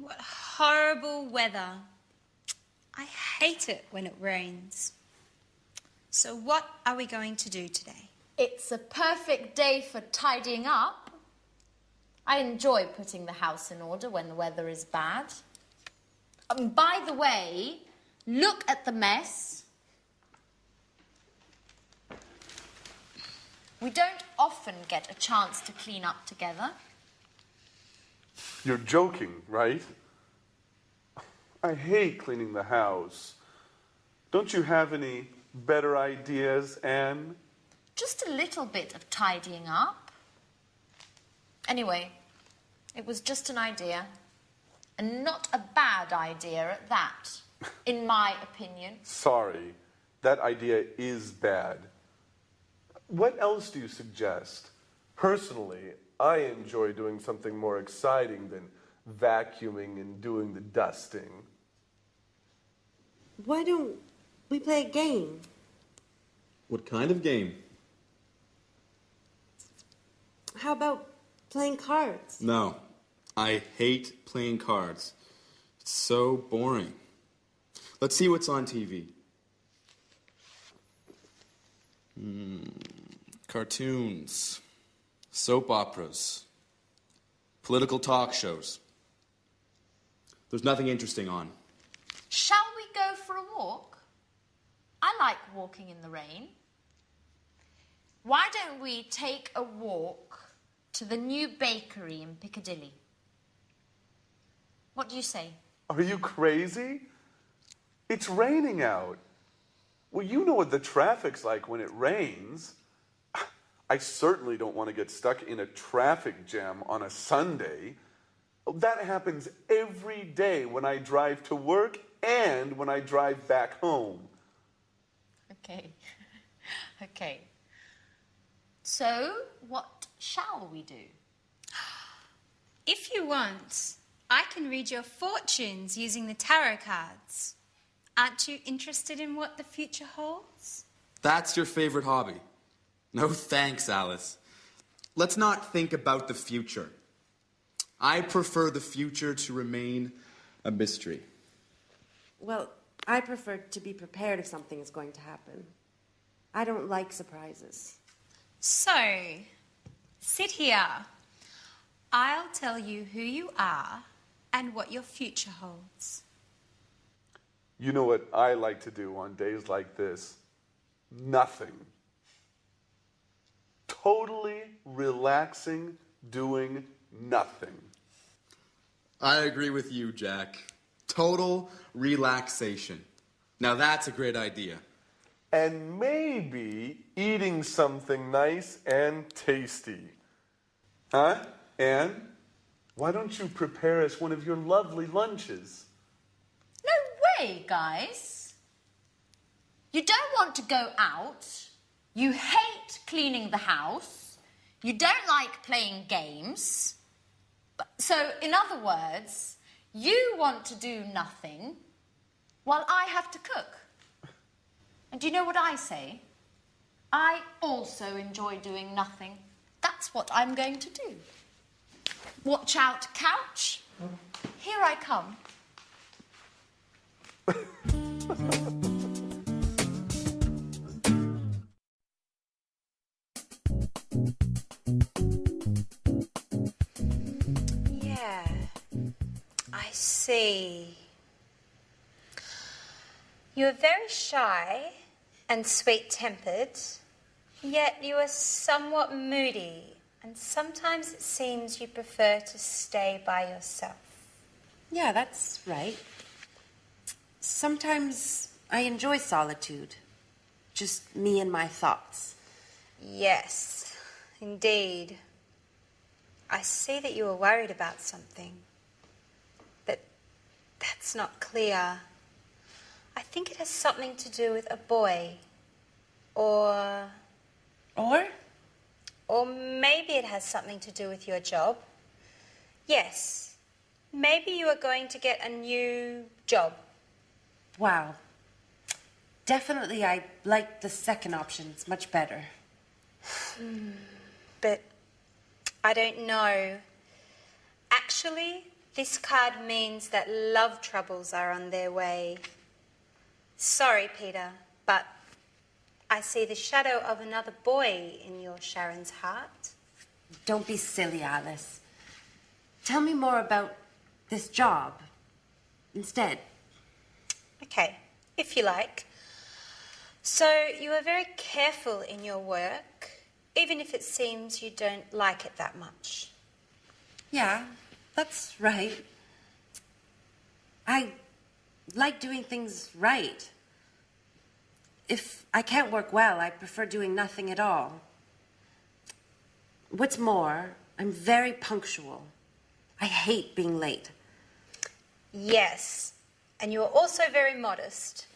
What horrible weather. I hate it when it rains. So what are we going to do today? It's a perfect day for tidying up. I enjoy putting the house in order when the weather is bad. By the way, look at the mess. We don't often get a chance to clean up together. You're joking, right? I hate cleaning the house. Don't you have any better ideas, Anne? Just a little bit of tidying up. Anyway, it was just an idea. And not a bad idea at that, in my opinion. Sorry, that idea is bad. What else do you suggest? Personally, I enjoy doing something more exciting than vacuuming and doing the dusting. Why don't we play a game? What kind of game? How about playing cards? No, I hate playing cards. It's so boring. Let's see what's on TV. Cartoons, soap operas, political talk shows. There's nothing interesting on. Shall we go for a walk? I like walking in the rain. Why don't we take a walk to the new bakery in Piccadilly? What do you say? Are you crazy? It's raining out. Well, you know what the traffic's like when it rains. I certainly don't want to get stuck in a traffic jam on a Sunday. That happens every day when I drive to work and when I drive back home. Okay. Okay. So, what shall we do? If you want, I can read your fortunes using the tarot cards. Aren't you interested in what the future holds? That's your favorite hobby. No thanks, Alice. Let's not think about the future. I prefer the future to remain a mystery. Well, I prefer to be prepared if something is going to happen. I don't like surprises. So, sit here. I'll tell you who you are and what your future holds. You know what I like to do on days like this? Nothing. Totally relaxing, doing nothing. I agree with you, Jack. Total relaxation. Now that's a great idea. And maybe eating something nice and tasty. Huh, Anne? Why don't you prepare us one of your lovely lunches? No way, guys. You don't want to go out. You hate cleaning the house. You don't like playing games. So, in other words, you want to do nothing while I have to cook. And do you know what I say? I also enjoy doing nothing. That's what I'm going to do. Watch out, couch. Here I come. Yeah, I see. You are very shy and sweet-tempered, yet you are somewhat moody, and sometimes it seems you prefer to stay by yourself. Yeah, that's right. Sometimes I enjoy solitude. Just me and my thoughts. Yes, indeed. I see that you are worried about something, but that's not clear. I think it has something to do with a boy, or maybe it has something to do with your job. Yes, maybe you are going to get a new job. Wow. Definitely I like the second option. It's much better. But I don't know. Actually, This card means that love troubles are on their way. Sorry, Peter, but I see the shadow of another boy in your Sharon's heart. Don't be silly, Alice. Tell me more about this job instead. Okay, if you like. So you are very careful in your work, even if it seems you don't like it that much. Yeah, that's right. I like doing things right. If I can't work well, I prefer doing nothing at all. What's more, I'm very punctual. I hate being late. Yes, and you are also very modest.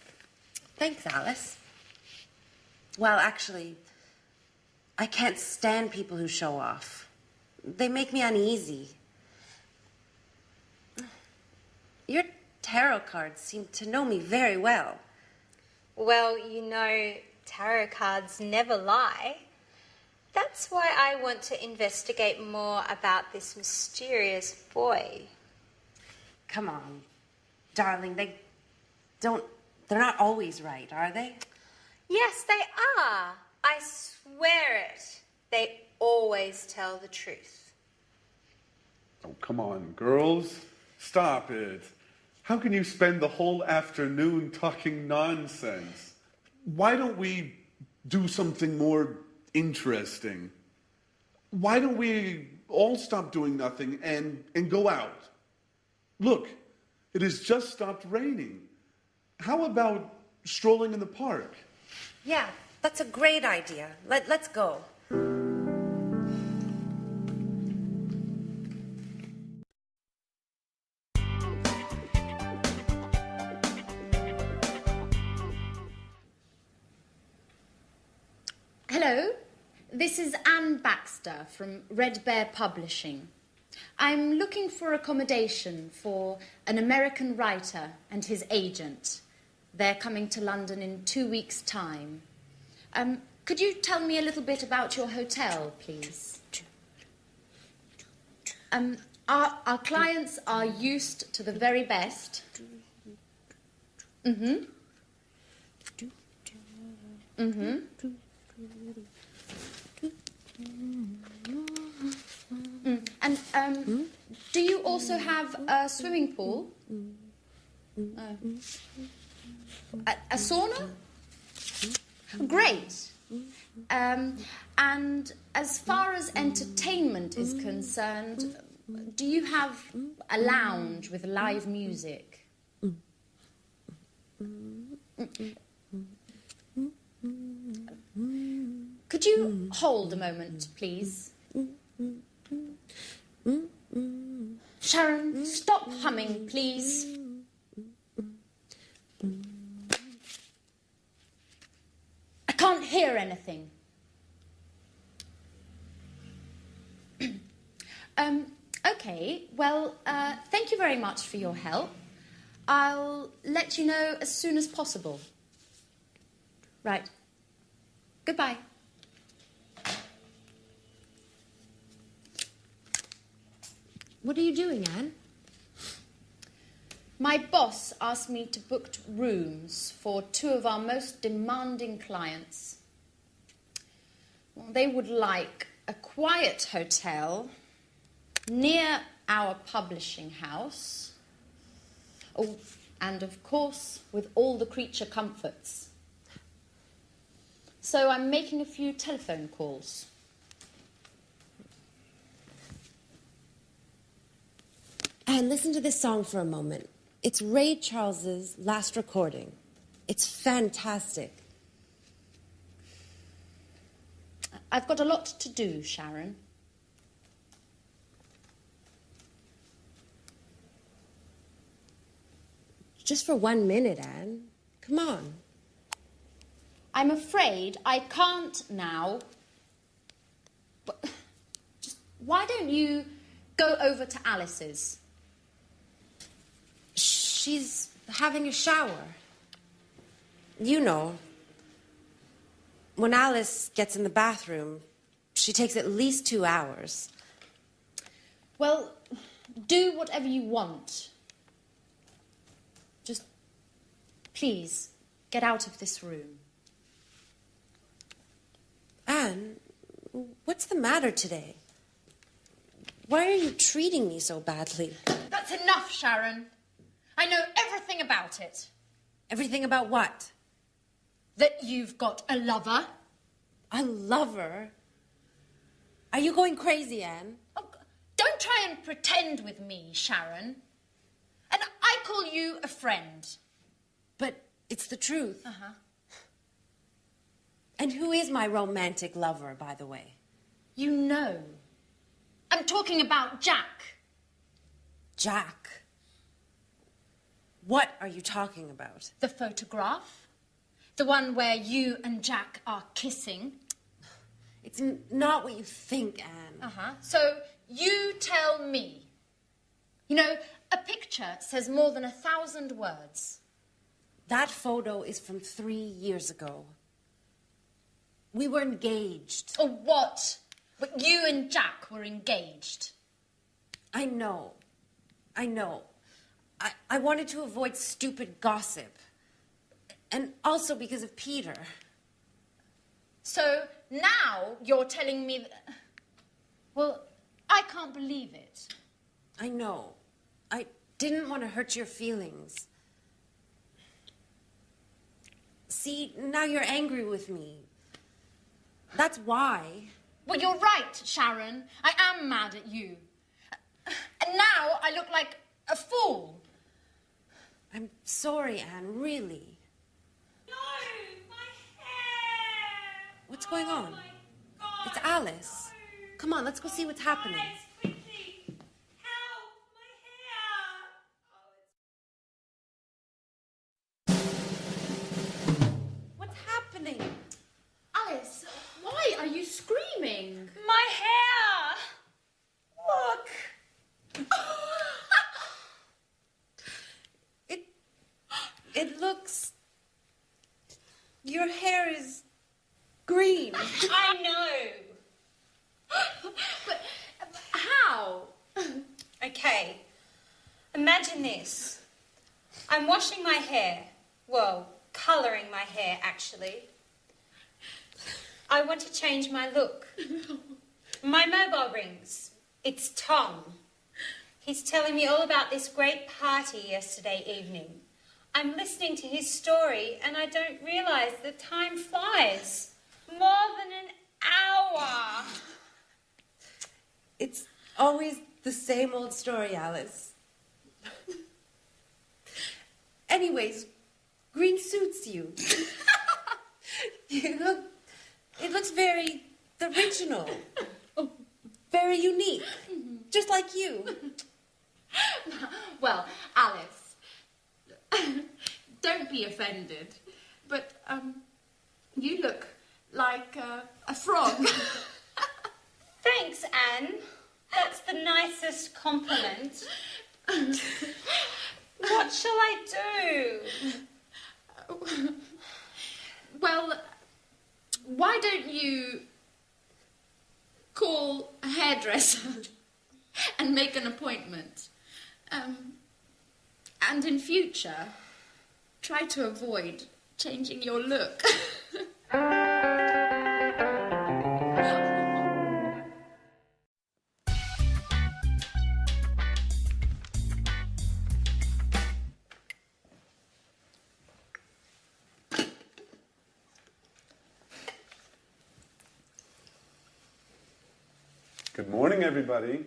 Thanks, Alice. Well, actually, I can't stand people who show off. They make me uneasy. Your tarot cards seem to know me very well. Well, you know, tarot cards never lie. That's why I want to investigate more about this mysterious boy. Come on, darling, they're not always right, are they? Yes, they are. I swear it. They always tell the truth. Oh, come on, girls. Stop it. How can you spend the whole afternoon talking nonsense? Why don't we do something more interesting? Why don't we all stop doing nothing and go out? Look, it has just stopped raining. How about strolling in the park? Yeah, that's a great idea. Let's go. Hello, this is Anne Baxter from Red Bear Publishing. I'm looking for accommodation for an American writer and his agent. They're coming to London in 2 weeks' time. Could you tell me a little bit about your hotel, please? Our clients are used to the very best. Mm-hmm. Mm-hmm. And do you also have a swimming pool? A sauna? Great. And as far as entertainment is concerned, do you have a lounge with live music? Could you hold a moment, please? Sharon, stop humming, please. I can't hear anything. Okay, well, thank you very much for your help. I'll let you know as soon as possible. Right. Goodbye. What are you doing, Anne? My boss asked me to book rooms for 2 of our most demanding clients. Well, they would like a quiet hotel near our publishing house. Oh, and of course, with all the creature comforts. So I'm making a few telephone calls. And listen to this song for a moment. It's Ray Charles's last recording. It's fantastic. I've got a lot to do, Sharon. Just for 1 minute, Anne. Come on. I'm afraid I can't now. But just why don't you go over to Alice's? She's having a shower. You know, when Alice gets in the bathroom, she takes at least 2 hours. Well, do whatever you want. Just, please, get out of this room. Anne, what's the matter today? Why are you treating me so badly? That's enough, Sharon. I know everything about it. Everything about what? That you've got a lover. A lover? Are you going crazy, Anne? Oh, don't try and pretend with me, Sharon. And I call you a friend. But it's the truth. Uh-huh. And who is my romantic lover, by the way? You know. I'm talking about Jack. Jack? What are you talking about? The photograph. The one where you and Jack are kissing. It's not what you think, Anne. Uh-huh. So you tell me. You know, a picture says more than 1,000 words. That photo is from 3 years ago. We were engaged. Or what? But you and Jack were engaged. I know. I wanted to avoid stupid gossip. And also because of Peter. So now you're telling me that... Well, I can't believe it. I know. I didn't want to hurt your feelings. See, now you're angry with me. That's why. Well, you're right, Sharon. I am mad at you. And now I look like a fool. I'm sorry, Anne, really. No, my hair! What's going on? Oh my God, It's Alice. no. Come on, let's go see what's happening. Alice, quickly! Help! My hair! What's happening? Alice, why are you screaming? My hair! Look! It looks... Your hair is green. I know! But how? Okay, imagine this. I'm washing my hair. Well, colouring my hair, actually. I want to change my look. My mobile rings. It's Tom. He's telling me all about this great party yesterday evening. I'm listening to his story and I don't realise the time flies. More than an hour. It's always the same old story, Alice. Anyways, green suits you. It looks very original. Very unique. Just like you. Well, Alice, don't be offended, but you look like a frog. Thanks, Anne. That's the nicest compliment. What shall I do? Well, why don't you call a hairdresser and make an appointment? And in future, try to avoid changing your look. Good morning, everybody.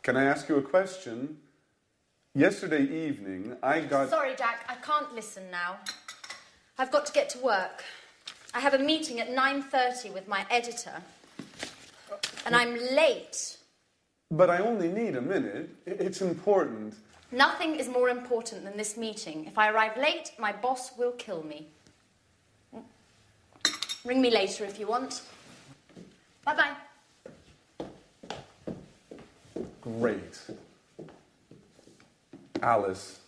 Can I ask you a question? Yesterday evening, I got... Sorry, Jack, I can't listen now. I've got to get to work. I have a meeting at 9:30 with my editor. And I'm late. But I only need a minute. It's important. Nothing is more important than this meeting. If I arrive late, my boss will kill me. Ring me later if you want. Bye-bye. Great. Alice,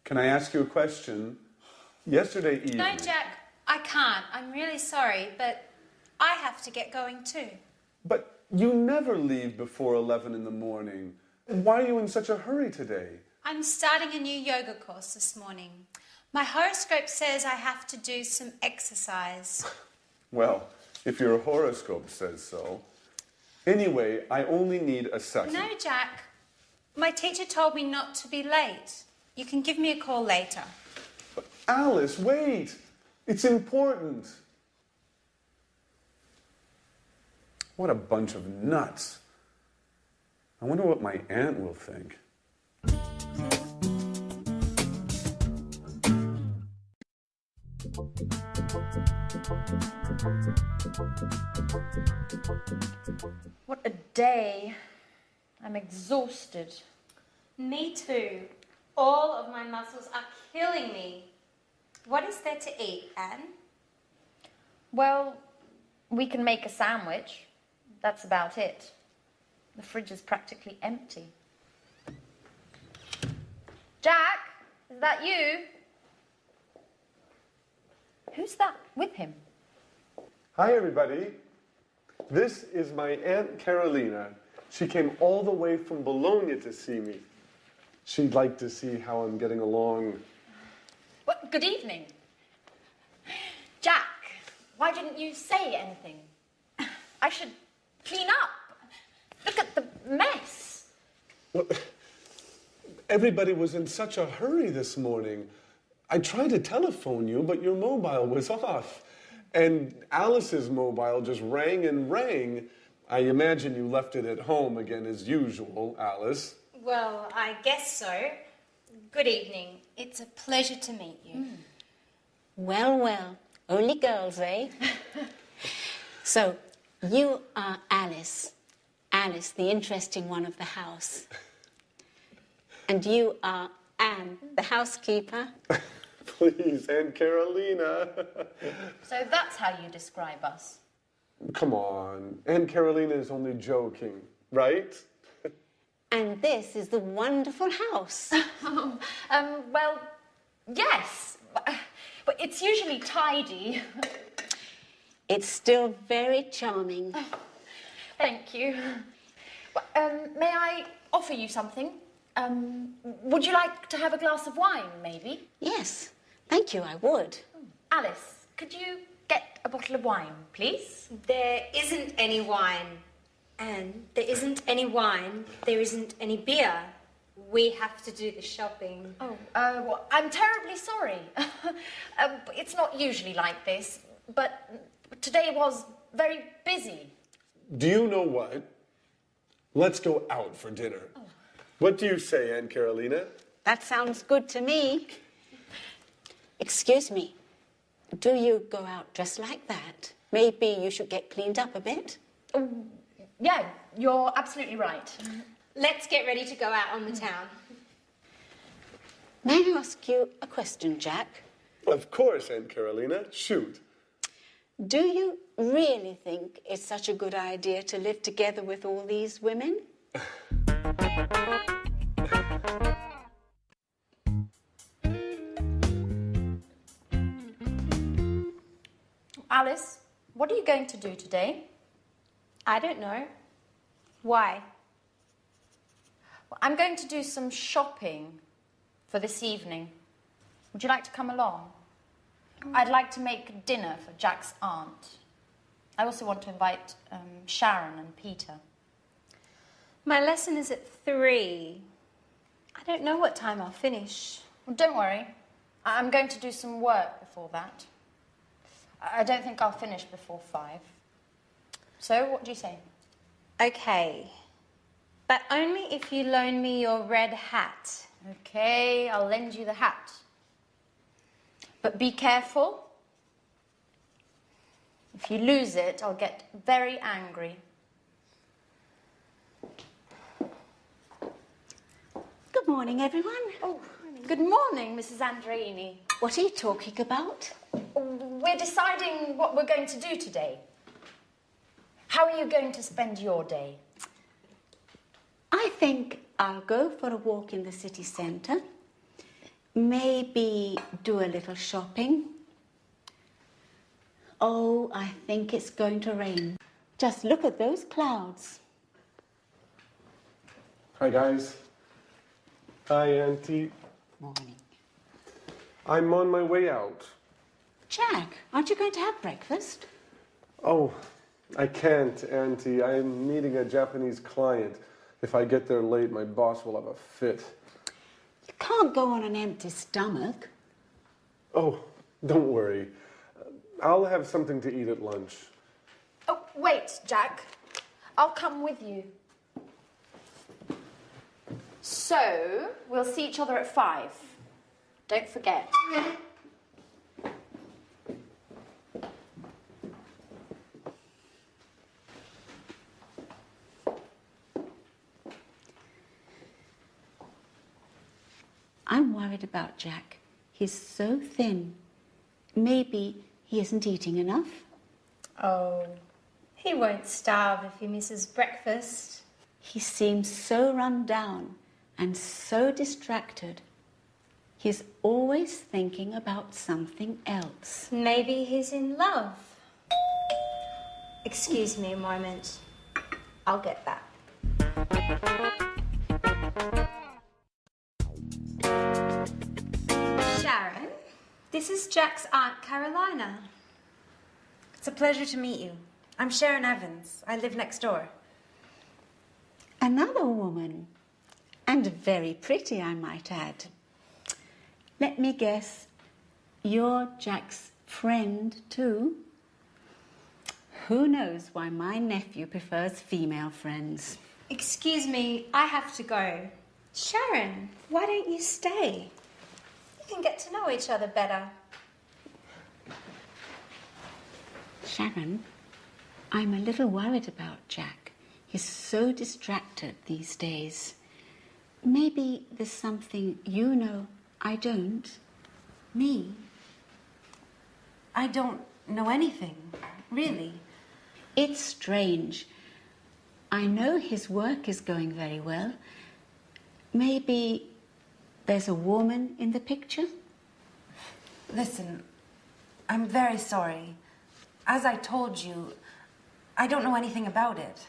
can I ask you a question? Yesterday evening... No, Jack, I can't. I'm really sorry, but I have to get going too. But you never leave before 11 in the morning. Why are you in such a hurry today? I'm starting a new yoga course this morning. My horoscope says I have to do some exercise. Well, if your horoscope says so. Anyway, I only need a second. No, Jack. My teacher told me not to be late. You can give me a call later. But Alice, wait. It's important. What a bunch of nuts. I wonder what my aunt will think. What a day. I'm exhausted. Me too. All of my muscles are killing me. What is there to eat, Anne? Well, we can make a sandwich. That's about it. The fridge is practically empty. Jack, is that you? Who's that with him? Hi, everybody. This is my Aunt Carolina. She came all the way from Bologna to see me. She'd like to see how I'm getting along. Well, good evening. Jack, why didn't you say anything? I should clean up. Look at the mess. Well, everybody was in such a hurry this morning. I tried to telephone you, but your mobile was off. And Alice's mobile just rang and rang. I imagine you left it at home again as usual, Alice. Well, I guess so. Good evening. It's a pleasure to meet you. Well, well, only girls, eh? So, you are Alice. Alice, the interesting one of the house. And you are Anne, the housekeeper. Please, Aunt Carolina. So that's how you describe us. Come on. Aunt Carolina is only joking, right? And this is the wonderful house. Well, yes. But it's usually tidy. It's still very charming. Thank you. May I offer you something? Would you like to have a glass of wine, maybe? Yes, thank you, I would. Alice, could you get a bottle of wine, please? There isn't any wine. And there isn't any wine. There isn't any beer. We have to do the shopping. Oh, well, I'm terribly sorry. It's not usually like this, but today was very busy. Do you know what? Let's go out for dinner. Oh. What do you say, Aunt Carolina? That sounds good to me. Excuse me, do you go out dressed like that? Maybe you should get cleaned up a bit? Yeah, you're absolutely right. Let's get ready to go out on the town. May I ask you a question, Jack? Of course, Aunt Carolina. Shoot. Do you really think it's such a good idea to live together with all these women? Alice, what are you going to do today? I don't know. Why? Well, I'm going to do some shopping for this evening. Would you like to come along? I'd like to make dinner for Jack's aunt. I also want to invite Sharon and Peter. My lesson is at 3. I don't know what time I'll finish. Well, don't worry. I'm going to do some work before that. I don't think I'll finish before 5. So, what do you say? Okay. But only if you loan me your red hat. Okay, I'll lend you the hat. But be careful. If you lose it, I'll get very angry. Good morning, everyone. Oh, good morning, Mrs. Andreini. What are you talking about? We're deciding what we're going to do today. How are you going to spend your day? I think I'll go for a walk in the city centre. Maybe do a little shopping. Oh, I think it's going to rain. Just look at those clouds. Hi, guys. Hi, Auntie. Morning. I'm on my way out. Jack, aren't you going to have breakfast? Oh, I can't, Auntie. I'm meeting a Japanese client. If I get there late, my boss will have a fit. You can't go on an empty stomach. Oh, don't worry. I'll have something to eat at lunch. Oh, wait, Jack. I'll come with you. So, we'll see each other at 5. Don't forget. I'm worried about Jack. He's so thin. Maybe he isn't eating enough. Oh, he won't starve if he misses breakfast. He seems so run down and so distracted. He's always thinking about something else. Maybe he's in love. Excuse me a moment. I'll get that. Sharon, this is Jack's Aunt Carolina. It's a pleasure to meet you. I'm Sharon Evans. I live next door. Another woman, and very pretty, I might add. Let me guess, you're Jack's friend too? Who knows why my nephew prefers female friends? Excuse me, I have to go. Sharon, why don't you stay? You can get to know each other better. Sharon, I'm a little worried about Jack. He's so distracted these days. Maybe there's something you know I don't. Me? I don't know anything, really. It's strange. I know his work is going very well. Maybe there's a woman in the picture? Listen, I'm very sorry. As I told you, I don't know anything about it.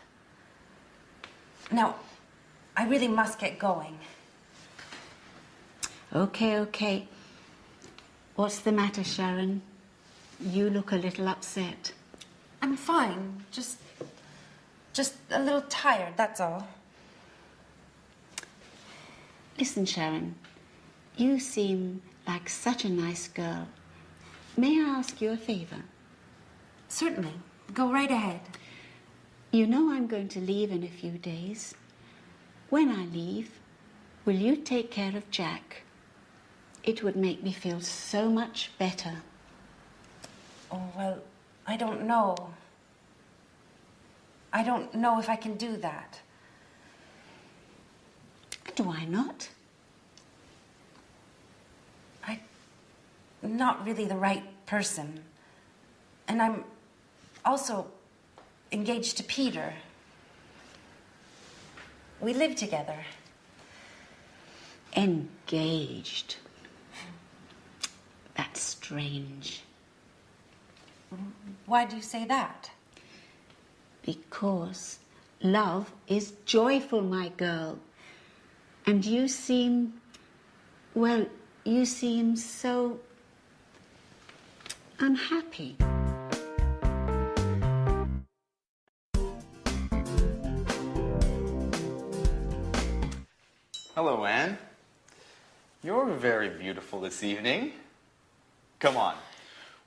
Now, I really must get going. Okay. What's the matter, Sharon? You look a little upset. I'm fine. Just a little tired, that's all. Listen, Sharon, you seem like such a nice girl. May I ask you a favor? Certainly. Go right ahead. You know I'm going to leave in a few days. When I leave, will you take care of Jack? It would make me feel so much better. Oh, well, I don't know. I don't know if I can do that. And why not? I'm not really the right person. And I'm also engaged to Peter. We live together. Engaged. That's strange. Why do you say that? Because love is joyful, my girl. And you seem, well, you seem so unhappy. Hello, Anne. You're very beautiful this evening. Come on.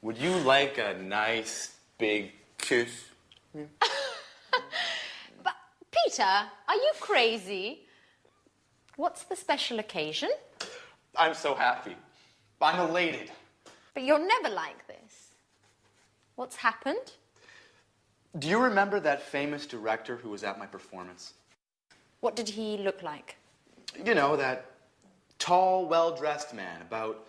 Would you like a nice big kiss? But, Peter, are you crazy? What's the special occasion? I'm so happy. I'm elated. But you're never like this. What's happened? Do you remember that famous director who was at my performance? What did he look like? You know, that tall, well-dressed man, about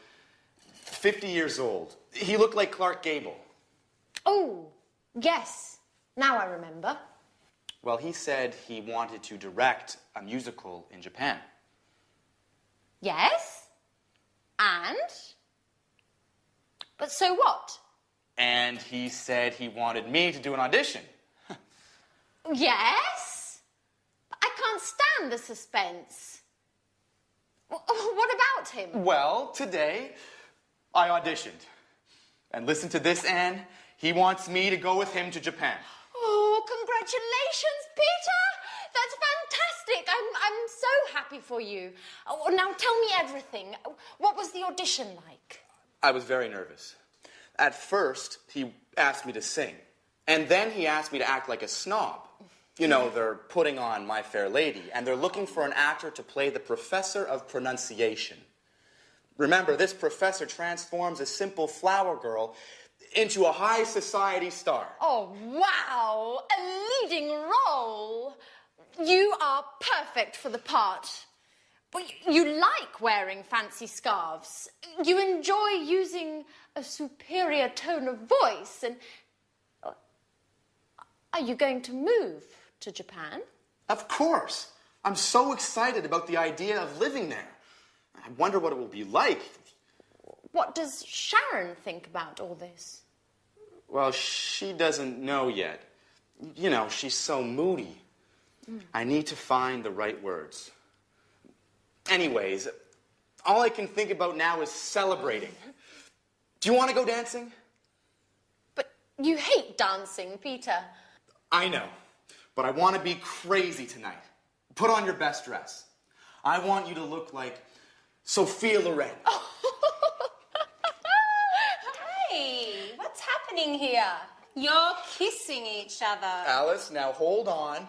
50 years old. He looked like Clark Gable. Oh, yes. Now I remember. Well, he said he wanted to direct a musical in Japan. Yes? And? But so what? And he said he wanted me to do an audition. Yes? I can't stand the suspense. What about him? Well, today, I auditioned. And listen to this, Anne. He wants me to go with him to Japan. Oh, congratulations, Peter! That's fantastic. I'm so happy for you. Oh, now tell me everything. What was the audition like? I was very nervous. At first, he asked me to sing. And then he asked me to act like a snob. You know, they're putting on My Fair Lady, and they're looking for an actor to play the professor of pronunciation. Remember, this professor transforms a simple flower girl into a high society star. Oh, wow! A leading role! You are perfect for the part. But you like wearing fancy scarves. You enjoy using a superior tone of voice. And are you going to move to Japan? Of course. I'm so excited about the idea of living there. I wonder what it will be like. What does Sharon think about all this? Well, she doesn't know yet. You know, she's so moody. I need to find the right words. Anyways, all I can think about now is celebrating. Do you want to go dancing? But you hate dancing, Peter. I know, but I want to be crazy tonight. Put on your best dress. I want you to look like Sophia Loren. Hey, what's happening here? You're kissing each other. Alice, now hold on.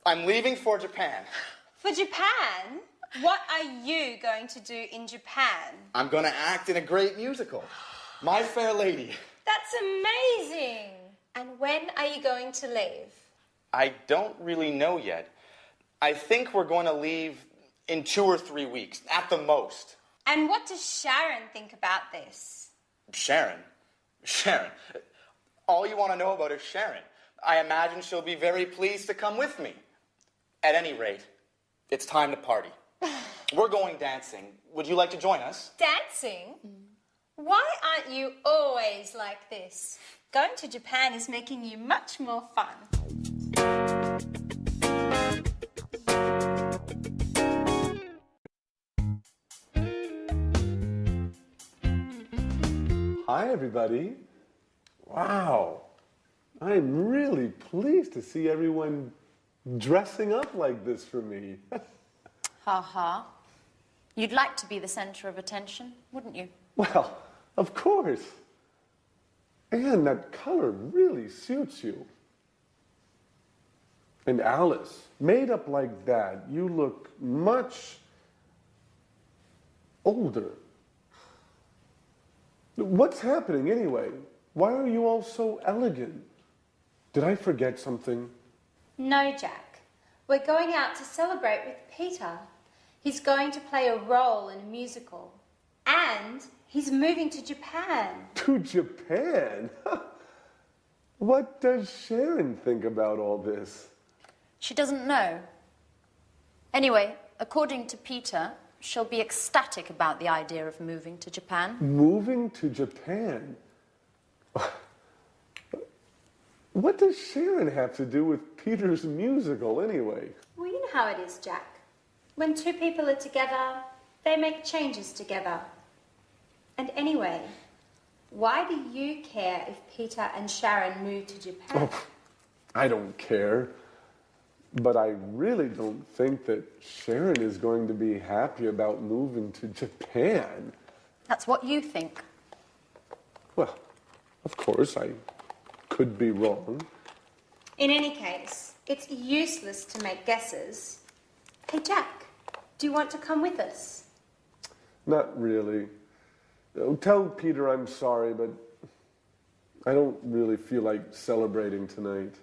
I'm leaving for Japan. For Japan? What are you going to do in Japan? I'm going to act in a great musical. My Fair Lady. That's amazing. And when are you going to leave? I don't really know yet. I think we're going to leave in 2 or 3 weeks, at the most. And what does Sharon think about this? Sharon? Sharon? All you want to know about is Sharon. I imagine she'll be very pleased to come with me. At any rate, it's time to party. We're going dancing. Would you like to join us? Dancing? Why aren't you always like this? Going to Japan is making you much more fun. Hi, everybody. Wow. I'm really pleased to see everyone dressing up like this for me. Ha. You'd like to be the center of attention, wouldn't you? Well, of course. And that color really suits you. And Alice, made up like that, you look much older. What's happening anyway? Why are you all so elegant? Did I forget something? No, Jack. We're going out to celebrate with Peter. He's going to play a role in a musical. And he's moving to Japan. To Japan? What does Sharon think about all this? She doesn't know. Anyway, according to Peter, she'll be ecstatic about the idea of moving to Japan. Moving to Japan? What does Sharon have to do with Peter's musical anyway? Well, you know how it is, Jack. When two people are together, they make changes together. And anyway, why do you care if Peter and Sharon move to Japan? Oh, I don't care. But I really don't think that Sharon is going to be happy about moving to Japan. That's what you think. Well, of course, I could be wrong. In any case, it's useless to make guesses. Hey, Jack, do you want to come with us? Not really. Tell Peter I'm sorry, but I don't really feel like celebrating tonight.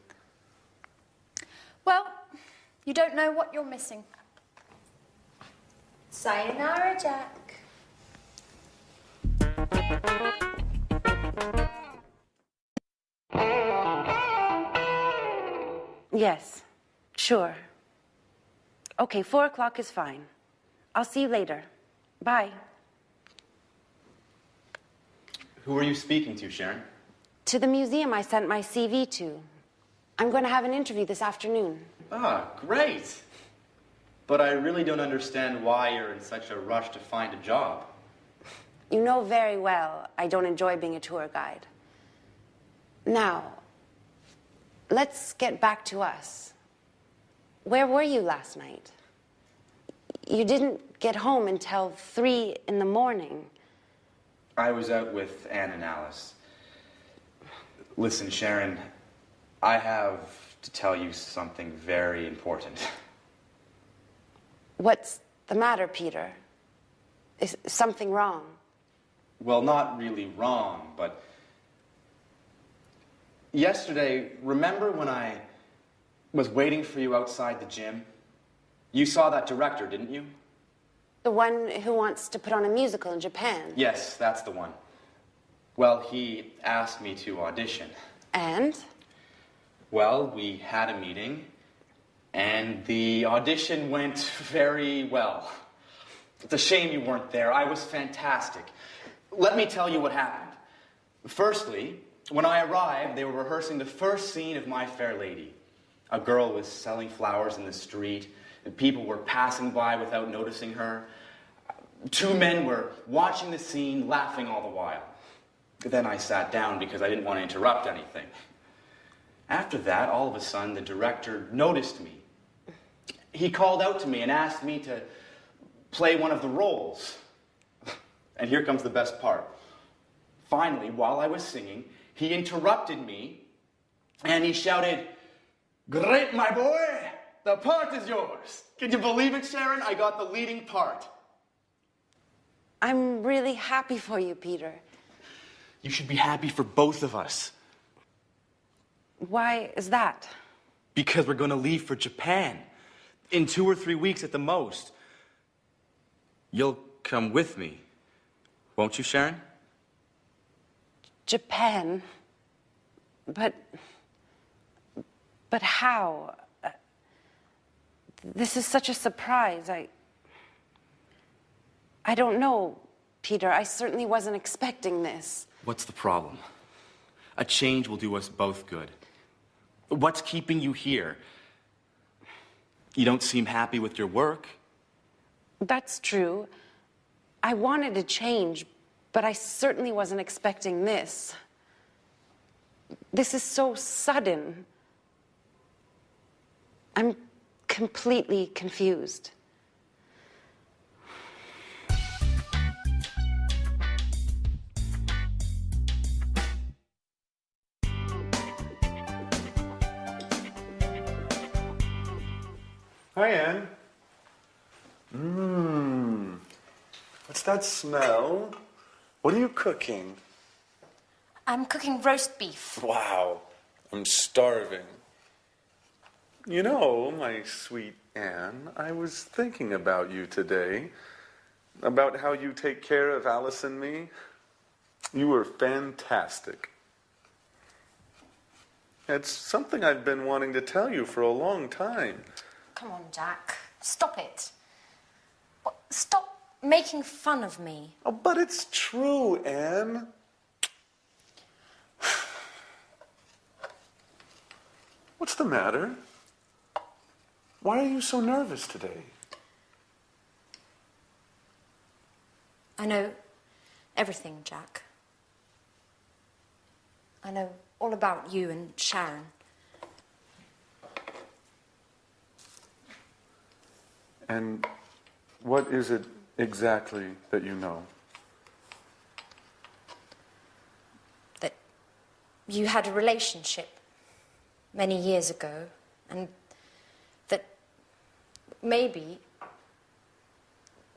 Well, you don't know what you're missing. Sayonara, Jack. Yes, sure. Okay, 4 o'clock is fine. I'll see you later. Bye. Who are you speaking to, Sharon? To the museum I sent my CV to. I'm going to have an interview this afternoon. Ah, great. But I really don't understand why you're in such a rush to find a job. You know very well I don't enjoy being a tour guide. Now, let's get back to us. Where were you last night? You didn't get home until 3 in the morning. I was out with Anne and Alice. Listen, Sharon, I have to tell you something very important. What's the matter, Peter? Is something wrong? Well, not really wrong, but... Yesterday, remember when I was waiting for you outside the gym? You saw that director, didn't you? The one who wants to put on a musical in Japan. Yes, that's the one. Well, he asked me to audition. And? Well, we had a meeting, and the audition went very well. It's a shame you weren't there. I was fantastic. Let me tell you what happened. Firstly, when I arrived, they were rehearsing the first scene of My Fair Lady. A girl was selling flowers in the street, and people were passing by without noticing her. 2 men were watching the scene, laughing all the while. Then I sat down because I didn't want to interrupt anything. After that, all of a sudden, the director noticed me. He called out to me and asked me to play one of the roles. And here comes the best part. Finally, while I was singing, he interrupted me and he shouted, "Great, my boy! The part is yours." Can you believe it, Sharon? I got the leading part. I'm really happy for you, Peter. You should be happy for both of us. Why is that? Because we're going to leave for Japan. In 2 or 3 weeks at the most. You'll come with me, won't you, Sharon? Japan? But how? This is such a surprise. I don't know, Peter. I certainly wasn't expecting this. What's the problem? A change will do us both good. What's keeping you here? You don't seem happy with your work. That's true. I wanted to change, but I certainly wasn't expecting this. This is so sudden. I'm completely confused. Hi, Anne. What's that smell? What are you cooking? I'm cooking roast beef. Wow, I'm starving. You know, my sweet Anne, I was thinking about you today, about how you take care of Alice and me. You were fantastic. It's something I've been wanting to tell you for a long time. Come on, Jack. Stop it. Stop making fun of me. Oh, but it's true, Anne. What's the matter? Why are you so nervous today? I know everything, Jack. I know all about you and Sharon. And what is it exactly that you know? That you had a relationship many years ago, and that maybe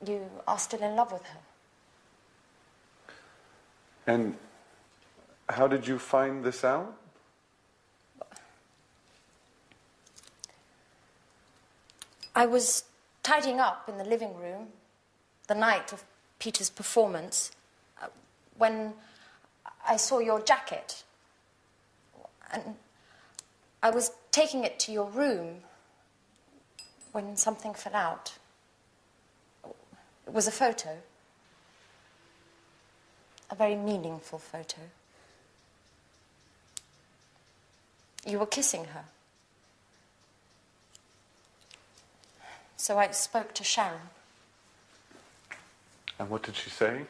you are still in love with her. And how did you find this out? I was tidying up in the living room the night of Peter's performance when I saw your jacket. And I was taking it to your room when something fell out. It was a photo. a very meaningful photo. You were kissing her. So I spoke to Sharon. And what did she say?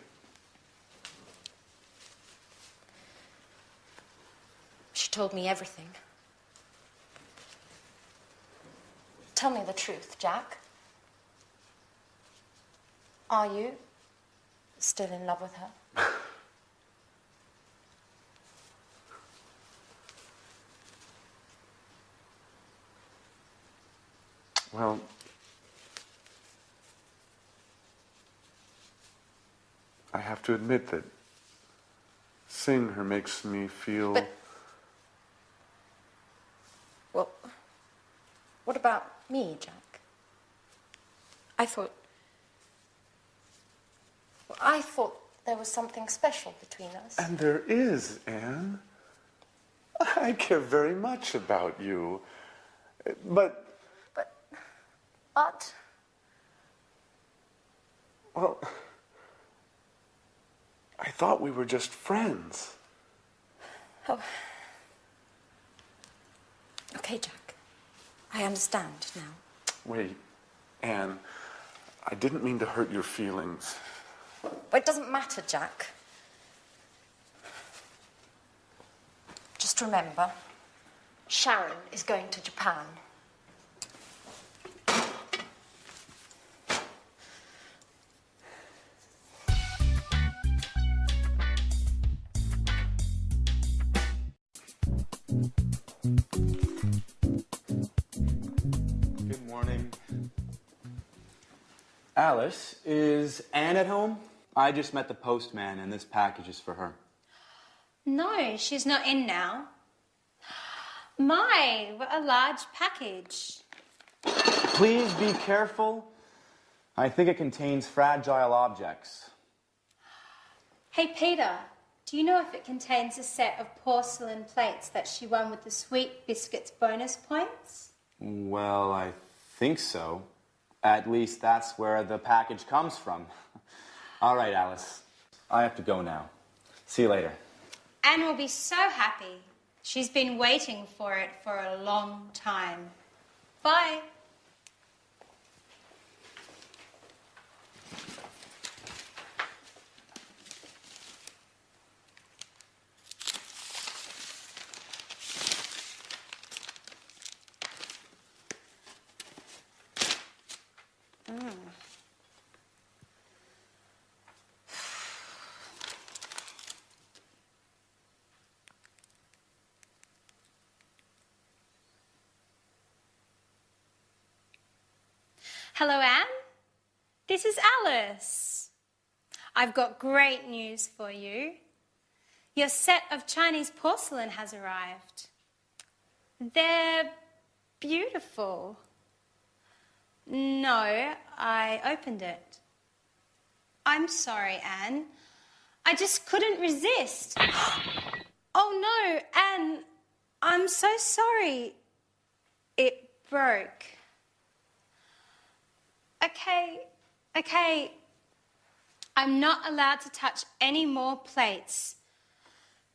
She told me everything. Tell me the truth, Jack. Are you still in love with her? Well, I have to admit that seeing her makes me feel... But... Well, what about me, Jack? I thought there was something special between us. And there is, Anne. I care very much about you. But... Well, I thought we were just friends. Oh. Okay, Jack. I understand now. Wait, Anne, I didn't mean to hurt your feelings. But it doesn't matter, Jack. Just remember, Sharon is going to Japan. Good morning. Alice, is Anne at home? I just met the postman and this package is for her. No, she's not in now. My, what a large package. Please be careful. I think it contains fragile objects. Hey, Peter, do you know if it contains a set of porcelain plates that she won with the Sweet Biscuits bonus points? Well, I think so. At least that's where the package comes from. All right, Alice. I have to go now. See you later. Anne will be so happy. She's been waiting for it for a long time. Bye. Hello, Anne. This is Alice. I've got great news for you. Your set of Chinese porcelain has arrived. They're beautiful. No, I opened it. I'm sorry, Anne. I just couldn't resist. Oh no, Anne, I'm so sorry. It broke. Okay. I'm not allowed to touch any more plates.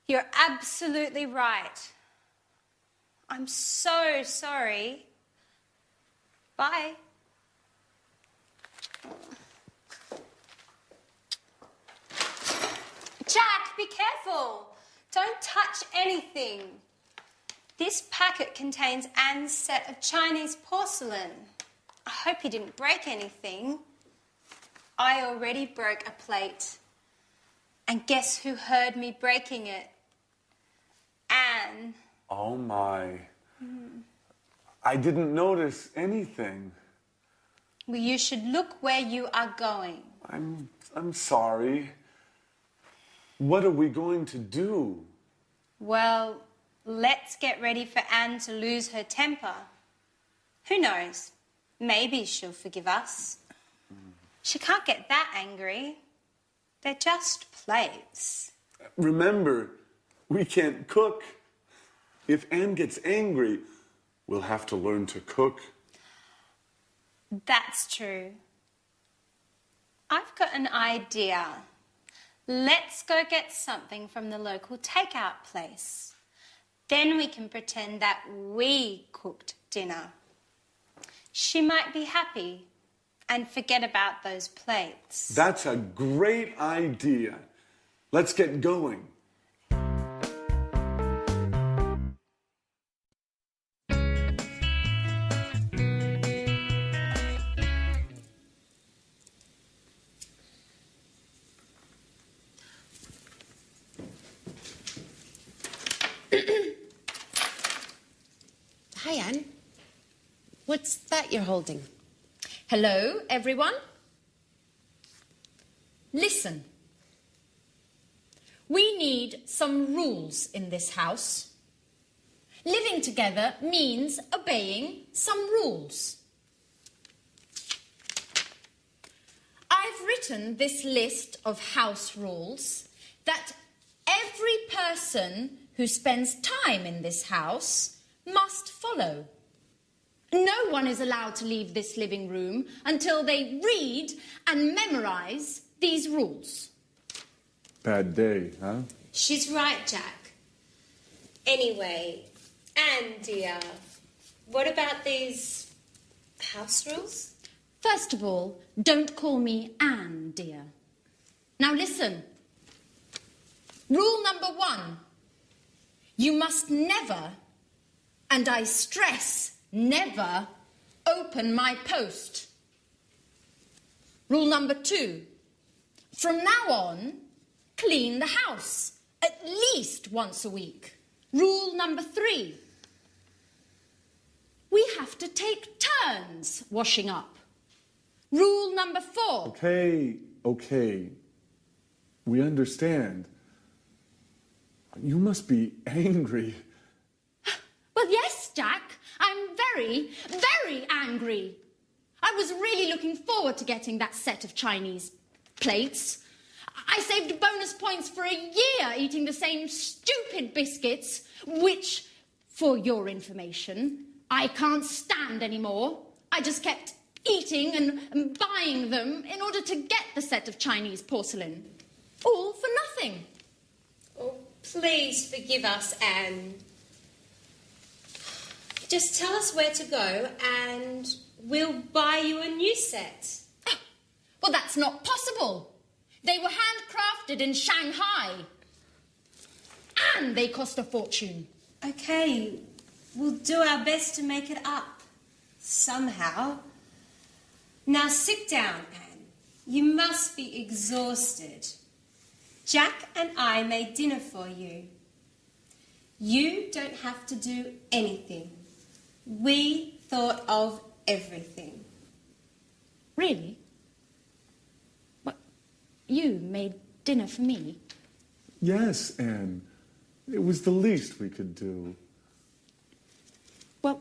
You're absolutely right. I'm so sorry. Bye. Jack, be careful. Don't touch anything. This packet contains Anne's set of Chinese porcelain. I hope you didn't break anything. I already broke a plate. And guess who heard me breaking it? Anne. Oh my. I didn't notice anything. Well, you should look where you are going. I'm sorry. What are we going to do? Well, let's get ready for Anne to lose her temper. Who knows? Maybe she'll forgive us. She can't get that angry. They're just plates. Remember, we can't cook. If Anne gets angry, we'll have to learn to cook. That's true. I've got an idea. Let's go get something from the local takeout place. Then we can pretend that we cooked dinner. She might be happy and forget about those plates. That's a great idea. Let's get going. Hi, Anne. What's that you're holding? Hello, everyone. Listen. We need some rules in this house. Living together means obeying some rules. I've written this list of house rules that every person who spends time in this house must follow. No one is allowed to leave this living room until they read and memorize these rules. Bad day, huh? She's right, Jack. Anyway, Anne, dear, what about these house rules? First of all, don't call me Anne, dear. Now listen. Rule number 1. You must never, and I stress never, open my post. Rule number 2. From now on, clean the house at least once a week. Rule number 3. We have to take turns washing up. Rule number 4. Okay. We understand. You must be angry. Well, yes, Jack. I'm very, very angry. I was really looking forward to getting that set of Chinese plates. I saved bonus points for a year eating the same stupid biscuits, which, for your information, I can't stand anymore. I just kept eating and buying them in order to get the set of Chinese porcelain. All for nothing. Oh, please forgive us, Anne. Just tell us where to go and we'll buy you a new set. Well, that's not possible. They were handcrafted in Shanghai. And they cost a fortune. Okay, we'll do our best to make it up. Somehow. Now sit down, Anne. You must be exhausted. Jack and I made dinner for you. You don't have to do anything. We thought of everything. Really? What? You made dinner for me? Yes, Anne. It was the least we could do. Well,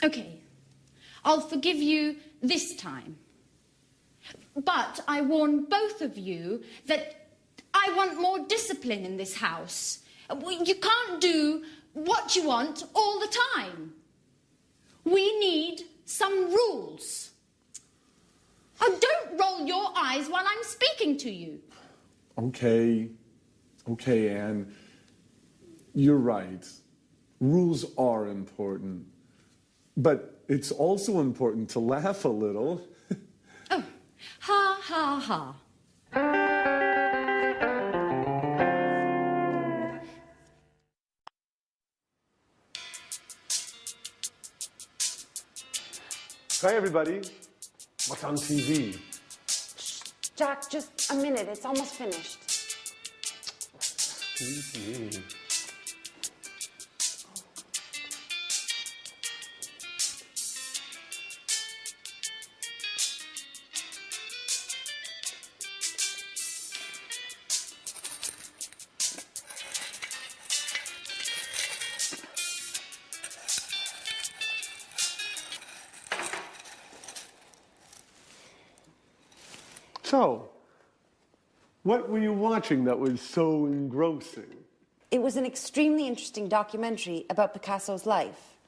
okay. I'll forgive you this time. But I warn both of you that I want more discipline in this house. You can't do what you want all the time. We need some rules. Oh, don't roll your eyes while I'm speaking to you. Okay, Anne. You're right. Rules are important. But it's also important to laugh a little. Oh, ha, ha, ha. Hi, everybody. What's on TV? Jack, just a minute. It's almost finished. TV. So, what were you watching that was so engrossing? It was an extremely interesting documentary about Picasso's life.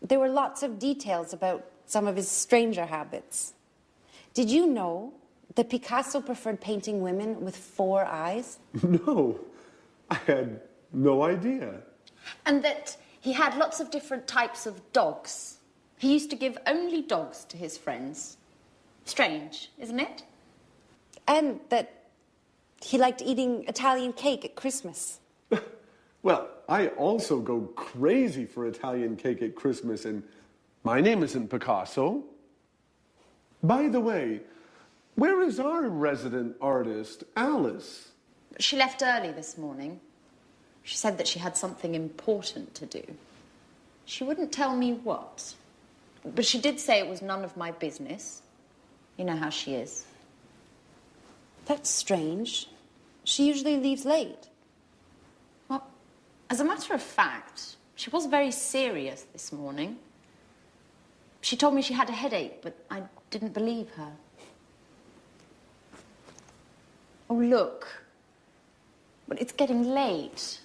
There were lots of details about some of his stranger habits. Did you know that Picasso preferred painting women with 4 eyes? No, I had no idea. And that he had lots of different types of dogs. He used to give only dogs to his friends. Strange, isn't it? And that he liked eating Italian cake at Christmas. Well, I also go crazy for Italian cake at Christmas, and my name isn't Picasso. By the way, where is our resident artist, Alice? She left early this morning. She said that she had something important to do. She wouldn't tell me what. But she did say it was none of my business. You know how she is. That's strange. She usually leaves late. Well, as a matter of fact, she was very serious this morning. She told me she had a headache, but I didn't believe her. Oh, look. But it's getting late.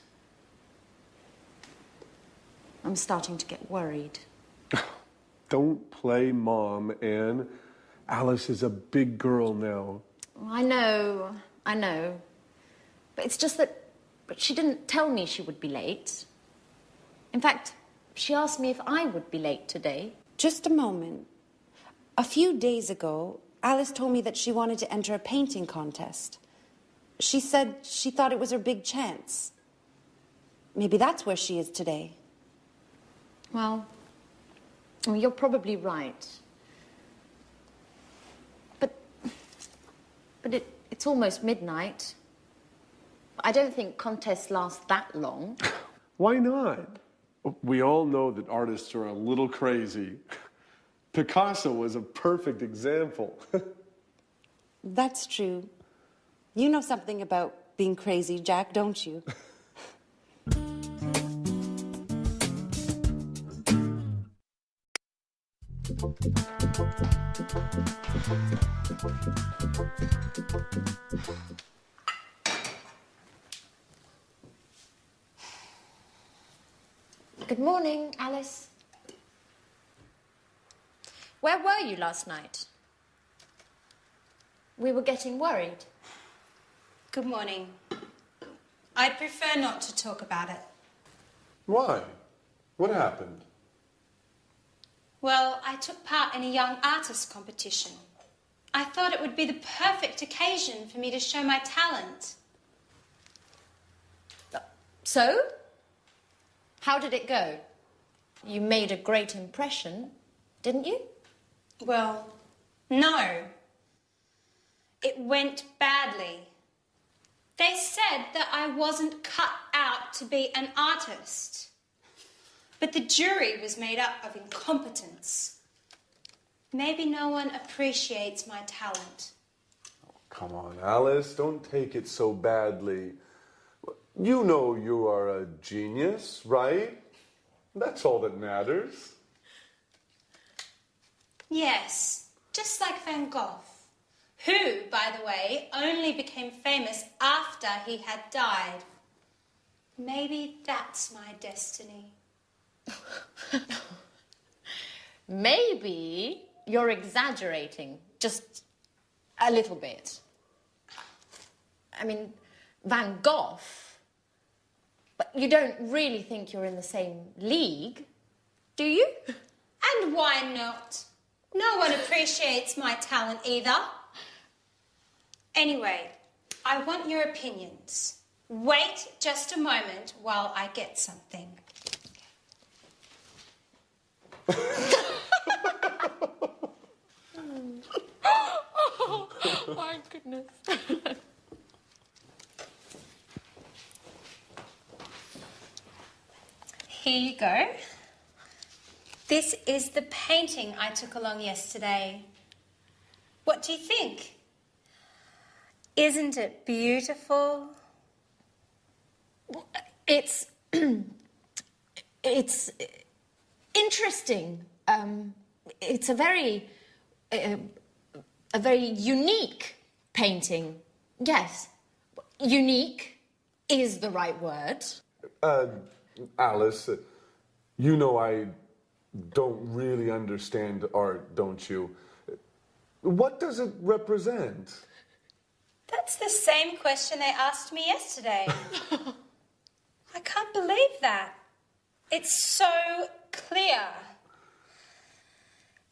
I'm starting to get worried. Don't play Mom, Anne. Alice is a big girl now. I know. But it's just that she didn't tell me she would be late. In fact, she asked me if I would be late today. Just a moment. A few days ago, Alice told me that she wanted to enter a painting contest. She said she thought it was her big chance. Maybe that's where she is today. Well, you're probably right. But it's almost midnight. I don't think contests last that long. Why not? We all know that artists are a little crazy. Picasso was a perfect example. That's true. You know something about being crazy, Jack, don't you? Good morning, Alice. Where were you last night? We were getting worried. Good morning. I'd prefer not to talk about it. Why? What happened? Well, I took part in a young artist competition. I thought it would be the perfect occasion for me to show my talent. So? How did it go? You made a great impression, didn't you? Well, no. It went badly. They said that I wasn't cut out to be an artist. But the jury was made up of incompetence. Maybe no one appreciates my talent. Oh, come on, Alice, don't take it so badly. You know you are a genius, right? That's all that matters. Yes, just like Van Gogh, who, by the way, only became famous after he had died. Maybe that's my destiny. Maybe you're exaggerating, just a little bit. I mean, Van Gogh, but you don't really think you're in the same league, do you? And why not? No one appreciates my talent either. Anyway, I want your opinions. Wait just a moment while I get something. Oh, my goodness. Here you go. This is the painting I took along yesterday. What do you think? Isn't it beautiful? It's it's interesting. It's a very unique painting. Yes, unique is the right word. Alice, you know I don't really understand art, don't you? What does it represent? That's the same question they asked me yesterday. I can't believe that. It's so clear.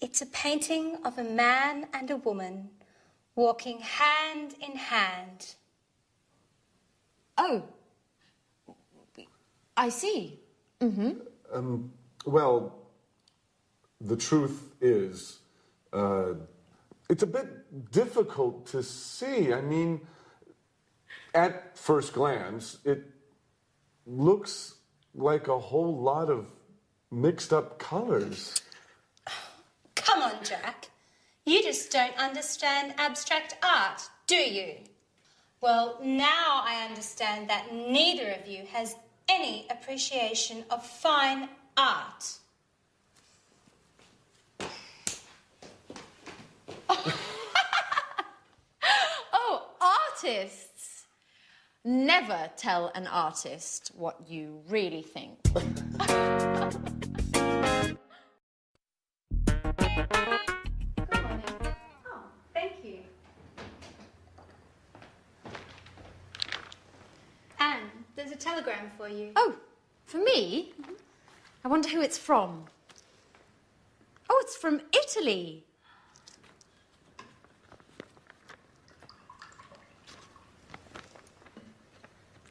It's a painting of a man and a woman walking hand in hand. Oh, I see. Well, the truth is, it's a bit difficult to see. I mean, at first glance, it looks like a whole lot of mixed up colors. Come on, Jack. You just don't understand abstract art, do you? Well, now I understand that neither of you has any appreciation of fine art. Oh, artists! Never tell an artist what you really think. Oh, thank you. Anne, there's a telegram for you. Oh, for me? I wonder who it's from. Oh, it's from Italy.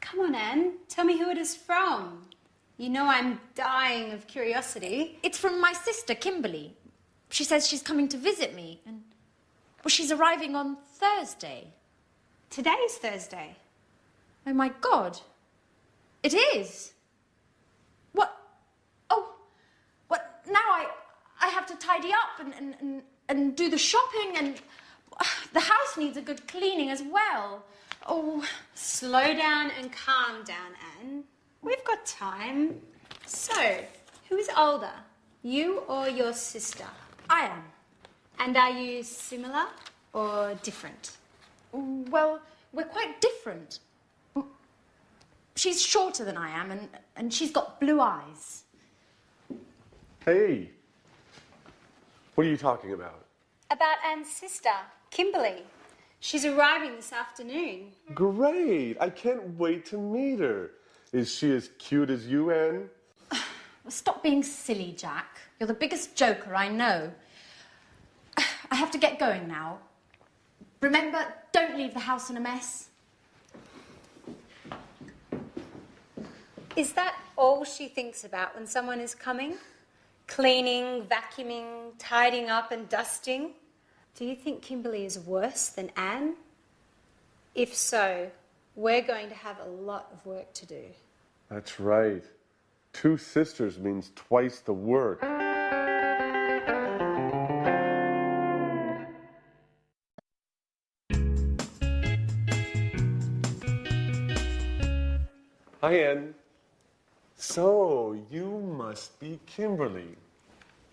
Come on, Anne. Tell me who it is from. You know I'm dying of curiosity. It's from my sister, Kimberly. She says she's coming to visit me, and well, she's arriving on Thursday. Today's Thursday. Oh my God. It is. What? Oh, what? Now I have to tidy up and do the shopping, and the house needs a good cleaning as well. Oh, Slow down and calm down, Anne. We've got time. So, who is older, you or your sister? I am. And are you similar or different? Well, we're quite different. She's shorter than I am, and she's got blue eyes. Hey, what are you talking about? About Anne's sister, Kimberly. She's arriving this afternoon. Great, I can't wait to meet her. Is she as cute as you, Anne? Well, stop being silly, Jack. You're the biggest joker I know. I have to get going now. Remember, don't leave the house in a mess. Is that all she thinks about when someone is coming? Cleaning, vacuuming, tidying up and dusting? Do you think Kimberly is worse than Anne? If so, we're going to have a lot of work to do. That's right. 2 sisters means twice the work. Hi, Anne. So, you must be Kimberly.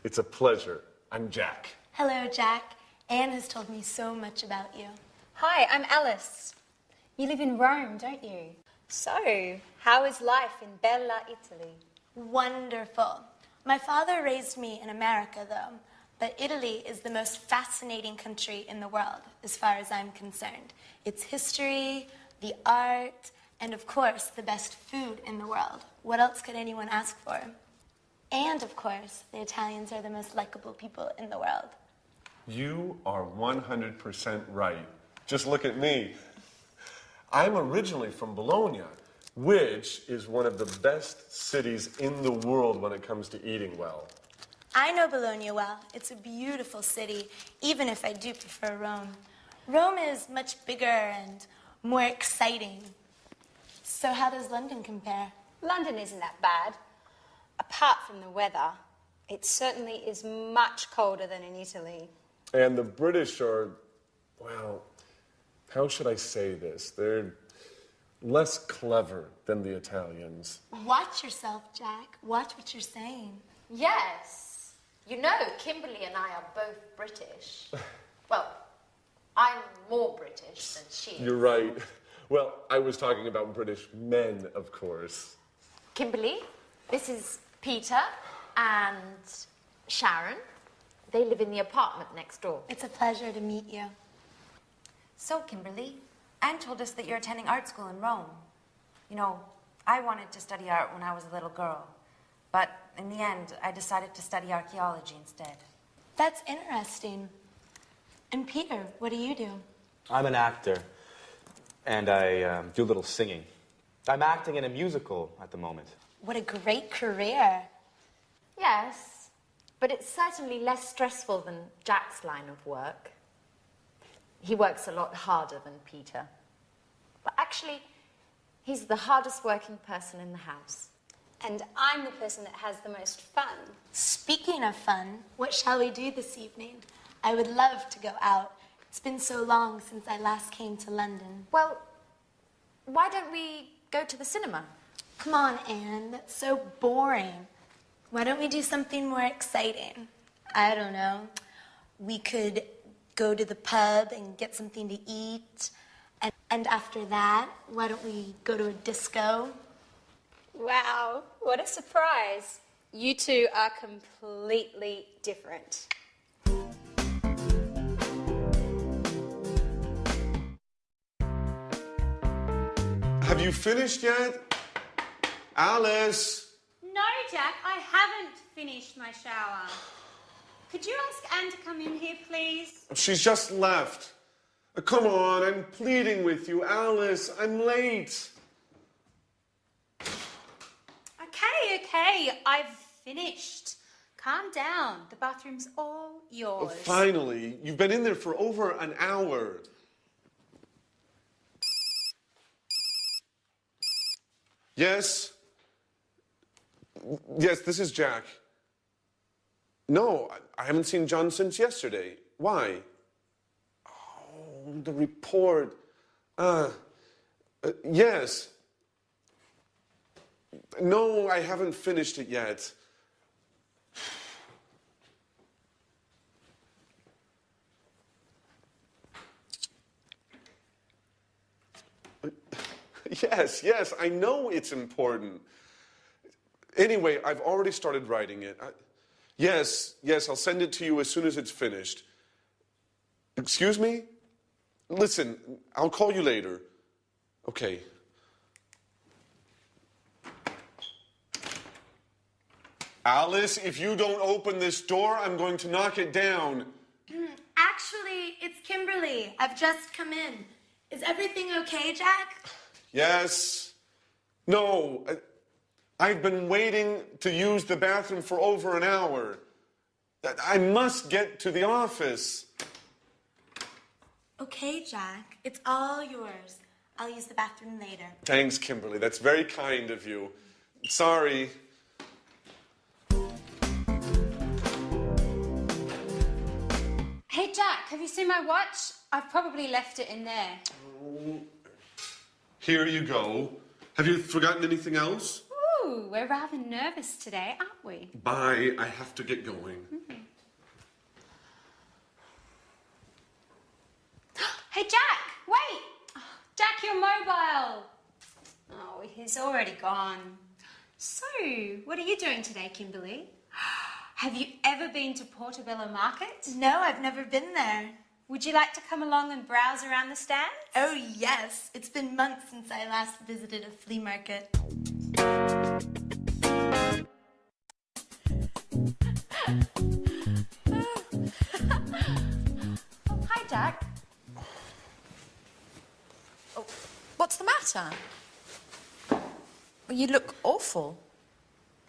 It's a pleasure. I'm Jack. Hello, Jack. Anne has told me so much about you. Hi, I'm Alice. You live in Rome, don't you? So, how is life in Bella, Italy? Wonderful. My father raised me in America, though, but Italy is the most fascinating country in the world, as far as I'm concerned. Its history, the art, and of course, the best food in the world. What else could anyone ask for? And of course, the Italians are the most likable people in the world. You are 100% right. Just look at me. I'm originally from Bologna, which is one of the best cities in the world when it comes to eating well. I know Bologna well. It's a beautiful city, even if I do prefer Rome. Rome is much bigger and more exciting. So how does London compare? London isn't that bad. Apart from the weather, it certainly is much colder than in Italy. And the British are, well, how should I say this? They're less clever than the Italians. Watch yourself, Jack. Watch what you're saying. Yes. You know, Kimberly and I are both British. Well, I'm more British than she is. You're right. Well, I was talking about British men, of course. Kimberly, this is Peter and Sharon. They live in the apartment next door. It's a pleasure to meet you. So, Kimberly, Anne told us that you're attending art school in Rome. You know, I wanted to study art when I was a little girl, but in the end, I decided to study archaeology instead. That's interesting. And Peter, what do you do? I'm an actor, and I do a little singing. I'm acting in a musical at the moment. What a great career. Yes, but it's certainly less stressful than Jack's line of work. He works a lot harder than Peter. But actually, he's the hardest working person in the house. And I'm the person that has the most fun. Speaking of fun, what shall we do this evening? I would love to go out. It's been so long since I last came to London. Well, why don't we go to the cinema? Come on, Anne, that's so boring. Why don't we do something more exciting? I don't know. We could go to the pub and get something to eat. And after that, why don't we go to a disco? Wow, what a surprise. You two are completely different. Have you finished yet? Alice! No, Jack, I haven't finished my shower. Could you ask Anne to come in here, please? She's just left. Come on, I'm pleading with you. Alice, I'm late. Okay, I've finished. Calm down. The bathroom's all yours. Finally, you've been in there for over an hour. Yes? Yes, this is Jack. No, I haven't seen John since yesterday. Why? Oh, the report. Yes. No, I haven't finished it yet. Yes, I know it's important. Anyway, I've already started writing it. Yes, I'll send it to you as soon as it's finished. Excuse me? Listen, I'll call you later. Okay. Alice, if you don't open this door, I'm going to knock it down. Actually, it's Kimberly. I've just come in. Is everything okay, Jack? Yes. No. I've been waiting to use the bathroom for over an hour. I must get to the office. Okay, Jack. It's all yours. I'll use the bathroom later. Thanks, Kimberly. That's very kind of you. Sorry. Hey, Jack, have you seen my watch? I've probably left it in there. Here you go. Have you forgotten anything else? Ooh, we're rather nervous today, aren't we? Bye. I have to get going. Hey, Jack, wait! Oh, Jack, your mobile. Oh, he's already gone. So, what are you doing today, Kimberly? Have you ever been to Portobello Market? No, I've never been there. Would you like to come along and browse around the stands? Oh, yes. It's been months since I last visited a flea market. Hi, Jack. Oh, what's the matter? You look awful.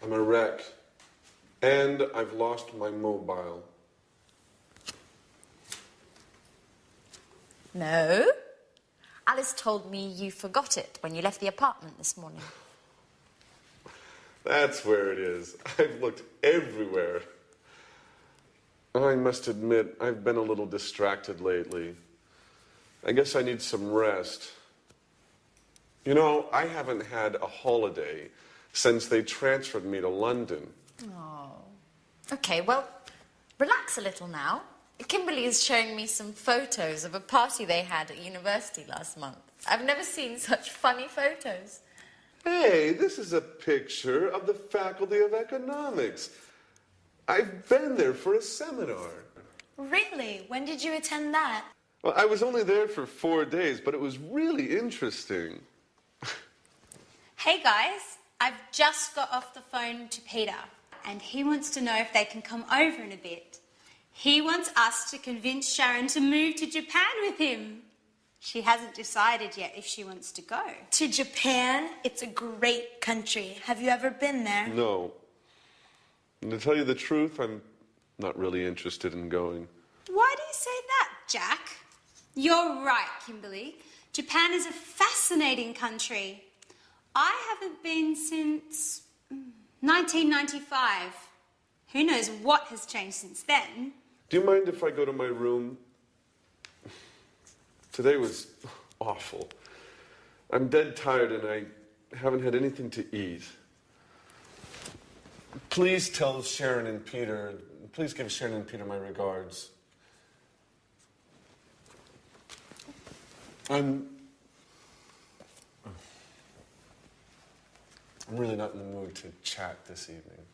I'm a wreck. And I've lost my mobile. No. Alice told me you forgot it when you left the apartment this morning. That's where it is. I've looked everywhere. I must admit, I've been a little distracted lately. I guess I need some rest. You know, I haven't had a holiday since they transferred me to London. Oh. Okay, well, relax a little now. Kimberly is showing me some photos of a party they had at university last month. I've never seen such funny photos. Hey, this is a picture of the Faculty of Economics. I've been there for a seminar. Really? When did you attend that? Well, I was only there for 4 days, but it was really interesting. Hey guys, I've just got off the phone to Peter and he wants to know if they can come over in a bit. He wants us to convince Sharon to move to Japan with him. She hasn't decided yet if she wants to go. To Japan? It's a great country. Have you ever been there? No. And to tell you the truth, I'm not really interested in going. Why do you say that, Jack? You're right, Kimberly. Japan is a fascinating country. I haven't been since 1995. Who knows what has changed since then? Do you mind if I go to my room? Today was awful. I'm dead tired and I haven't had anything to eat. Please tell Sharon and Peter, please give Sharon and Peter my regards. I'm really not in the mood to chat this evening.